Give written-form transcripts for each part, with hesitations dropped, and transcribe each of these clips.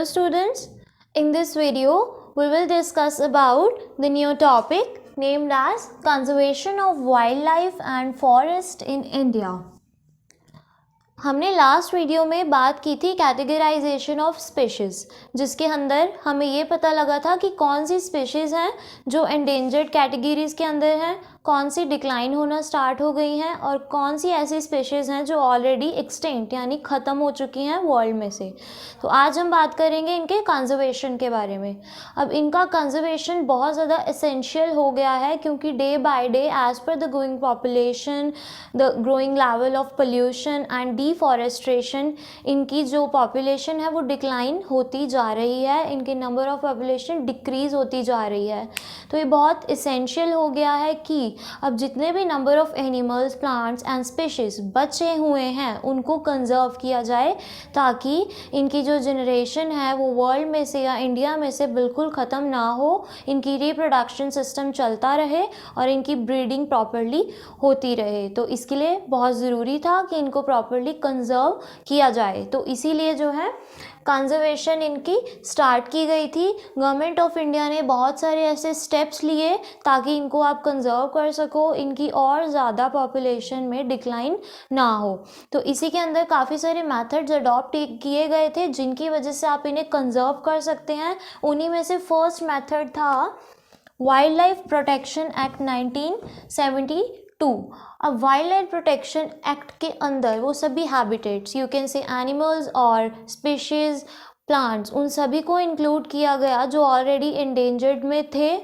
Hello students, in this video we will discuss about the new topic named as conservation of wildlife and forest in India. हमने last video में बात की थी categorisation of species, जिसके अंदर हमें ये पता लगा था कि कौन सी स्पीशीज़ हैं जो एंडेंजर्ड कैटेगरीज़ के अंदर हैं, कौन सी डिक्लाइन होना स्टार्ट हो गई हैं और कौन सी ऐसी स्पीशीज़ हैं जो ऑलरेडी एक्सटिंक्ट यानी ख़त्म हो चुकी हैं वर्ल्ड में से। तो आज हम बात करेंगे इनके कंजर्वेशन के बारे में। अब इनका कंजर्वेशन बहुत ज़्यादा एसेंशियल हो गया है क्योंकि day by day as per the growing population, the growing level of pollution and deforestation, इनकी जो पॉपुलेशन है वो डिक्लाइन होती जा रही है, इनके नंबर ऑफ पॉपुलेशन डिक्रीज़ होती जा रही है। तो ये बहुत एसेंशियल हो गया है कि अब जितने भी number of animals, plants and species बचे हुए हैं उनको कंजर्व किया जाए ताकि इनकी जो जनरेशन है वो वर्ल्ड में से या इंडिया में से बिल्कुल ख़त्म ना हो, इनकी रिप्रोडक्शन सिस्टम चलता रहे और इनकी ब्रीडिंग प्रॉपरली होती रहे। तो इसके लिए बहुत ज़रूरी था कि इनको प्रॉपरली कंजर्व किया जाए। तो इसीलिए जो है कंजर्वेशन इनकी स्टार्ट की गई थी। गवर्नमेंट ऑफ इंडिया ने बहुत सारे ऐसे स्टेप्स लिए ताकि इनको आप कंजर्व कर सको, इनकी और ज़्यादा पॉपुलेशन में डिक्लाइन ना हो। तो इसी के अंदर काफ़ी सारे मेथड्स अडॉप्ट किए गए थे जिनकी वजह से आप इन्हें कंजर्व कर सकते हैं। उन्हीं में से फर्स्ट मेथड था वाइल्ड लाइफ प्रोटेक्शन एक्ट 1972। अब वाइल्ड लाइफ प्रोटेक्शन एक्ट के अंदर वो सभी habitats, you can say animals और स्पीशीज़, प्लांट्स, उन सभी को इंक्लूड किया गया जो ऑलरेडी एंडेंजर्ड में थे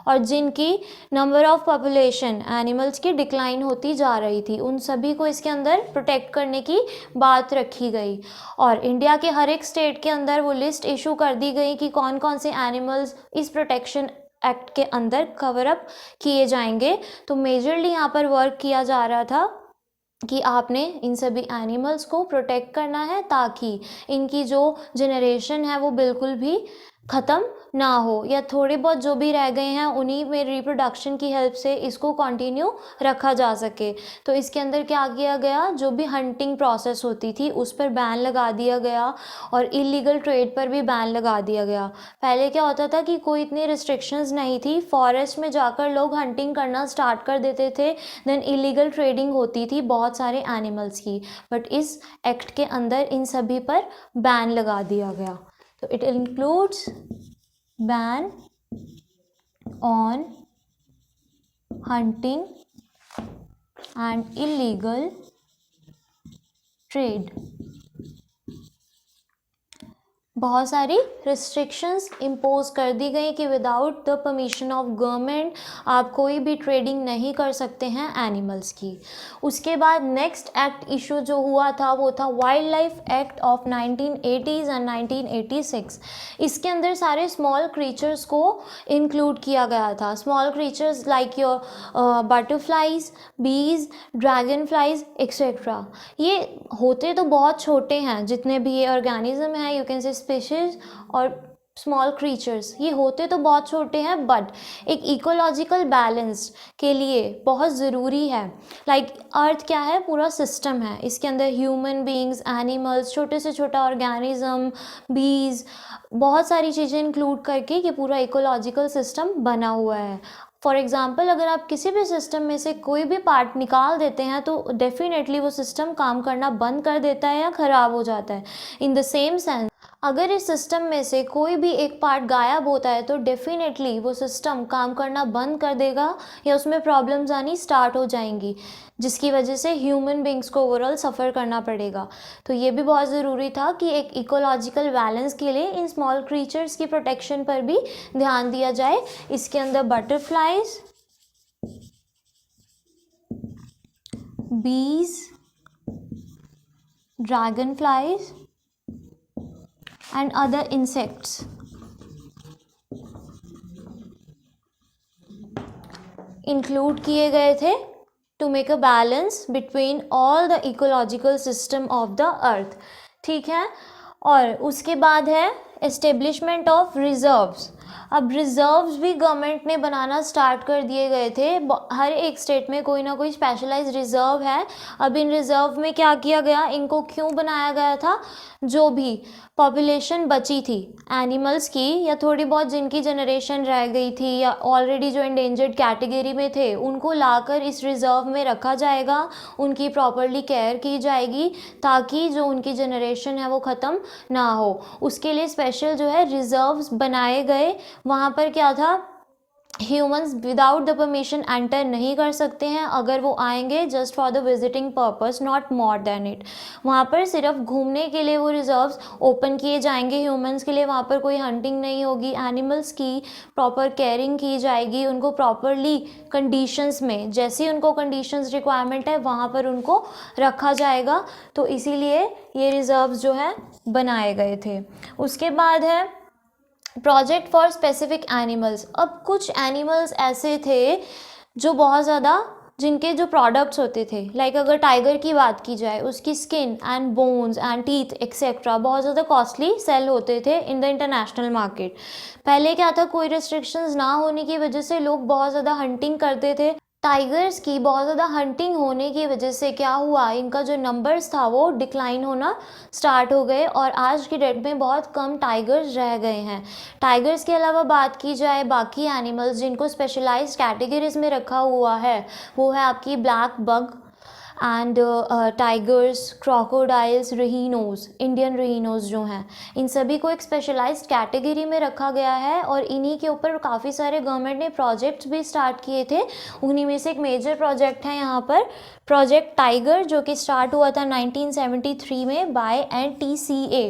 और जिनकी नंबर ऑफ पॉपुलेशन एनिमल्स की डिक्लाइन होती जा रही थी, उन सभी को इसके अंदर प्रोटेक्ट करने की बात रखी गई। और इंडिया के हर एक स्टेट के अंदर वो लिस्ट इशू कर दी गई कि कौन कौन से एनिमल्स इस प्रोटेक्शन एक्ट के अंदर कवर अप किए जाएंगे। तो मेजरली यहाँ पर वर्क किया जा रहा था कि आपने इन सभी एनिमल्स को प्रोटेक्ट करना है ताकि इनकी जो जनरेशन है वो बिल्कुल भी ख़त्म ना हो, या थोड़े बहुत जो भी रह गए हैं उन्हीं में रिप्रोडक्शन की हेल्प से इसको कंटिन्यू रखा जा सके। तो इसके अंदर क्या किया गया, जो भी हंटिंग प्रोसेस होती थी उस पर बैन लगा दिया गया और इलीगल ट्रेड पर भी बैन लगा दिया गया। पहले क्या होता था कि कोई इतनी रिस्ट्रिक्शंस नहीं थी, फॉरेस्ट में जाकर लोग हंटिंग करना स्टार्ट कर देते थे, देन इलीगल ट्रेडिंग होती थी बहुत सारे एनिमल्स की। बट इस एक्ट के अंदर इन सभी पर बैन लगा दिया गया। So it includes ban on hunting and illegal trade. बहुत सारी रिस्ट्रिक्शंस इम्पोज कर दी गई कि without the permission of government आप कोई भी ट्रेडिंग नहीं कर सकते हैं एनिमल्स की। उसके बाद नेक्स्ट एक्ट इशू जो हुआ था वो था wild life act of 1980s and 1986। इसके अंदर सारे स्मॉल क्रीचर्स को इंक्लूड किया गया था। Small creatures like your butterflies, बीज, ड्रैगन फ्लाइज एक्सेट्रा। ये होते तो बहुत छोटे हैं, जितने भी ये ऑर्गेनिज्म हैं, यू कैन से स्पीशीज और स्मॉल क्रीचर्स, ये होते तो बहुत छोटे हैं बट एक इकोलॉजिकल बैलेंस के लिए बहुत ज़रूरी है। लाइक अर्थ क्या है, पूरा सिस्टम है, इसके अंदर ह्यूमन बीइंग्स, एनिमल्स, छोटे से छोटा ऑर्गेनिज्म, बीज, बहुत सारी चीज़ें इंक्लूड करके ये पूरा इकोलॉजिकल सिस्टम बना हुआ है। फॉर एग्ज़ाम्पल अगर आप किसी भी सिस्टम में से कोई भी पार्ट निकाल देते हैं तो डेफिनेटली वो सिस्टम काम करना बंद कर देता है या ख़राब हो जाता है। इन द सेम सेंस अगर इस सिस्टम में से कोई भी एक पार्ट गायब होता है तो डेफिनेटली वो सिस्टम काम करना बंद कर देगा या उसमें प्रॉब्लम्स आनी स्टार्ट हो जाएंगी, जिसकी वजह से ह्यूमन बींग्स को ओवरऑल सफ़र करना पड़ेगा। तो ये भी बहुत ज़रूरी था कि एक इकोलॉजिकल बैलेंस के लिए इन स्मॉल क्रीचर्स की प्रोटेक्शन पर भी ध्यान दिया जाए। इसके अंदर बटरफ्लाइज, बीज, dragon flies and other insects include किए गए थे to make a balance between all the ecological system of the earth। ठीक है, और उसके बाद है establishment of reserves। अब रिजर्व्स भी गवर्नमेंट ने बनाना स्टार्ट कर दिए गए थे। हर एक स्टेट में कोई ना कोई स्पेशलाइज्ड रिजर्व है। अब इन रिजर्व में क्या किया गया, इनको क्यों बनाया गया था, जो भी पॉपुलेशन बची थी एनिमल्स की या थोड़ी बहुत जिनकी जनरेशन रह गई थी या ऑलरेडी जो एंडेंजर्ड कैटेगरी में थे, उनको लाकर इस रिजर्व में रखा जाएगा, उनकी प्रॉपरली केयर की जाएगी ताकि जो उनकी जनरेशन है वो ख़त्म ना हो। उसके लिए स्पेशल जो है रिजर्व्स बनाए गए। वहाँ पर क्या था, humans without the permission enter नहीं कर सकते हैं। अगर वो आएंगे just for the visiting purpose, not more than it. वहाँ पर सिर्फ घूमने के लिए वो रिजर्व्स ओपन किए जाएंगे ह्यूमंस के लिए। वहाँ पर कोई हंटिंग नहीं होगी, एनिमल्स की प्रॉपर केयरिंग की जाएगी, उनको प्रॉपरली कंडीशंस में, जैसी उनको कंडीशंस रिक्वायरमेंट है वहाँ पर उनको रखा जाएगा। तो इसीलिए ये रिजर्व्स जो है बनाए गए थे। उसके बाद है प्रोजेक्ट फॉर स्पेसिफिक एनिमल्स। अब कुछ एनिमल्स ऐसे थे जो बहुत ज़्यादा, जिनके जो प्रोडक्ट्स होते थे, लाइक अगर टाइगर की बात की जाए, उसकी skin and bones and teeth etcetera बहुत ज़्यादा कॉस्टली सेल होते थे इन द इंटरनेशनल मार्केट। पहले क्या था, कोई रिस्ट्रिक्शंस ना होने की वजह से लोग बहुत ज़्यादा हंटिंग करते थे। टाइगर्स की बहुत ज़्यादा हंटिंग होने की वजह से क्या हुआ, इनका जो नंबर्स था वो डिक्लाइन होना स्टार्ट हो गए और आज की डेट में बहुत कम टाइगर्स रह गए हैं। टाइगर्स के अलावा बात की जाए बाकी एनिमल्स जिनको स्पेशलाइज्ड कैटेगरीज में रखा हुआ है, वो है आपकी blackbuck and tigers, crocodiles, rhinos, Indian rhinos जो हैं, इन सभी को एक स्पेशलाइज्ड कैटेगरी में रखा गया है और इन्हीं के ऊपर काफ़ी सारे गवर्नमेंट ने प्रोजेक्ट्स भी स्टार्ट किए थे। उन्हीं में से एक मेजर प्रोजेक्ट है यहाँ पर प्रोजेक्ट टाइगर, जो कि स्टार्ट हुआ था 1973 में बाय NTCA।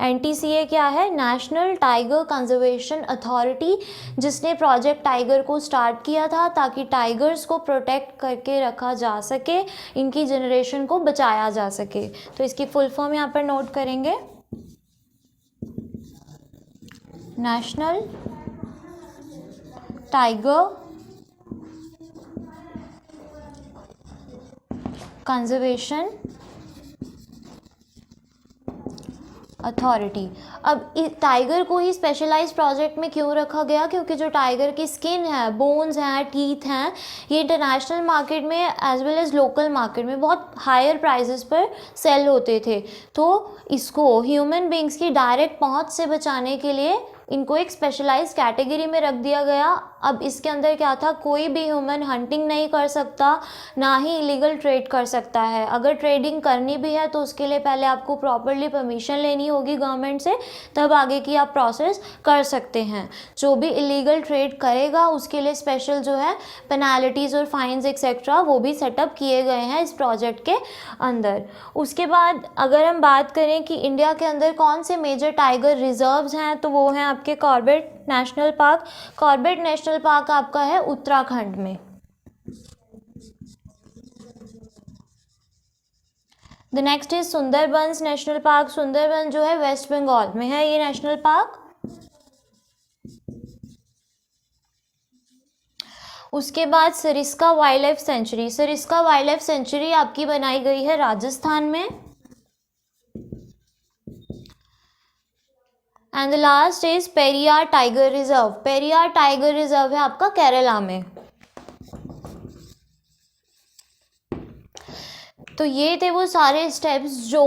NTCA क्या है, नेशनल टाइगर कंजर्वेशन अथॉरिटी, जिसने प्रोजेक्ट टाइगर को स्टार्ट किया था ताकि टाइगर्स को प्रोटेक्ट करके रखा जा सके, इनकी जनरेशन को बचाया जा सके। तो इसकी फुल फॉर्म यहाँ पर नोट करेंगे, नेशनल टाइगर कंजर्वेशन अथॉरिटी। अब इस टाइगर को ही स्पेशलाइज्ड प्रोजेक्ट में क्यों रखा गया, क्योंकि जो टाइगर की स्किन है, बोन्स हैं, टीथ हैं, ये इंटरनेशनल मार्केट में as well as local market में बहुत हायर प्राइसेस पर सेल होते थे। तो इसको ह्यूमन बींग्स की डायरेक्ट पहुंच से बचाने के लिए इनको एक स्पेशलाइज्ड कैटेगरी में रख दिया गया। अब इसके अंदर क्या था, कोई भी ह्यूमन हंटिंग नहीं कर सकता, ना ही इलीगल ट्रेड कर सकता है। अगर ट्रेडिंग करनी भी है तो उसके लिए पहले आपको प्रॉपरली परमिशन लेनी होगी गवर्नमेंट से, तब आगे की आप प्रोसेस कर सकते हैं। जो भी इलीगल ट्रेड करेगा उसके लिए स्पेशल जो है पेनाल्टीज़ और फाइन्स एक्सेट्रा वो भी सेटअप किए गए हैं इस प्रोजेक्ट के अंदर। उसके बाद अगर हम बात करें कि इंडिया के अंदर कौन से मेजर टाइगर रिजर्व्स हैं, तो वो हैं आपके Corbett national park. Corbett national park आपका है उत्तराखंड में। The next is Sundarbans national park. Sundarban जो है वेस्ट बंगाल में है ये नेशनल पार्क। उसके बाद Sariska wild life sanctuary. Sariska wild life sanctuary आपकी बनाई गई है राजस्थान में। And the last is Periyar tiger reserve. Periyar tiger reserve है आपका केरला में। तो ये थे वो सारे स्टेप्स जो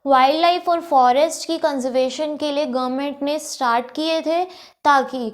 वाइल्ड लाइफ और फॉरेस्ट की कंजर्वेशन के लिए गवर्नमेंट ने स्टार्ट किए थे, ताकि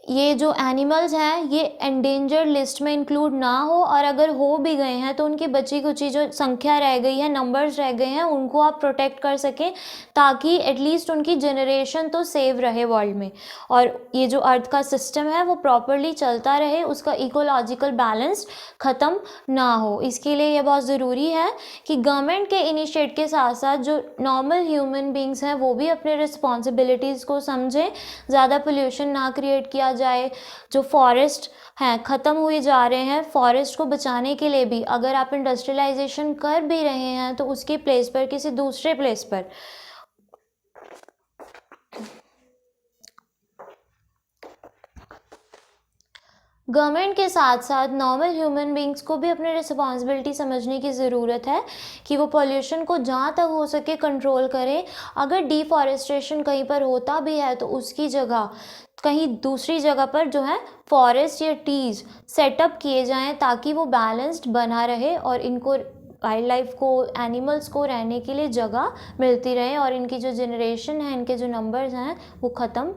ये जो एनिमल्स हैं ये एंडेंजर्ड लिस्ट में इंक्लूड ना हो, और अगर हो भी गए हैं तो उनकी बची कुची जो संख्या रह गई है, नंबर्स रह गए हैं, उनको आप प्रोटेक्ट कर सकें ताकि एटलीस्ट उनकी जनरेशन तो सेव रहे वर्ल्ड में, और ये जो अर्थ का सिस्टम है वो प्रॉपरली चलता रहे, उसका इकोलॉजिकल बैलेंस ख़त्म ना हो। इसके लिए ये बहुत ज़रूरी है कि गवर्नमेंट के इनिशिएट के साथ साथ जो नॉर्मल ह्यूमन बींग्स हैं वो भी अपने रिस्पॉन्सिबिलिटीज़ को समझें, ज़्यादा पोल्यूशन ना क्रिएट किया जाए। जो फॉरेस्ट हैं ख़त्म हुए जा रहे हैं, फॉरेस्ट को बचाने के लिए भी अगर आप इंडस्ट्रियलाइजेशन कर भी रहे हैं तो उसकी प्लेस पर किसी दूसरे प्लेस पर गवर्नमेंट के साथ साथ नॉर्मल ह्यूमन बींग्स को भी अपनी रिस्पॉन्सिबिलिटी समझने की ज़रूरत है कि वो पॉल्यूशन को जहाँ तक हो सके कंट्रोल करें। अगर डिफॉरेस्टेशन कहीं पर होता भी है तो उसकी जगह कहीं दूसरी जगह पर जो है फॉरेस्ट या ट्रीज सेटअप किए जाएं ताकि वो बैलेंस्ड बना रहे और इनको वाइल्ड लाइफ को, एनिमल्स को रहने के लिए जगह मिलती रहे और इनकी जो जनरेशन है, इनके जो नंबर्स हैं वो ख़त्म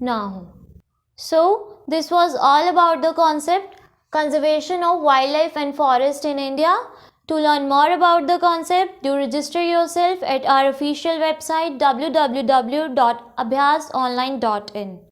ना हो. So this was all about the concept conservation of wildlife and forest in India. To learn more about the concept, do register yourself at our official website www.abhyasonline.in.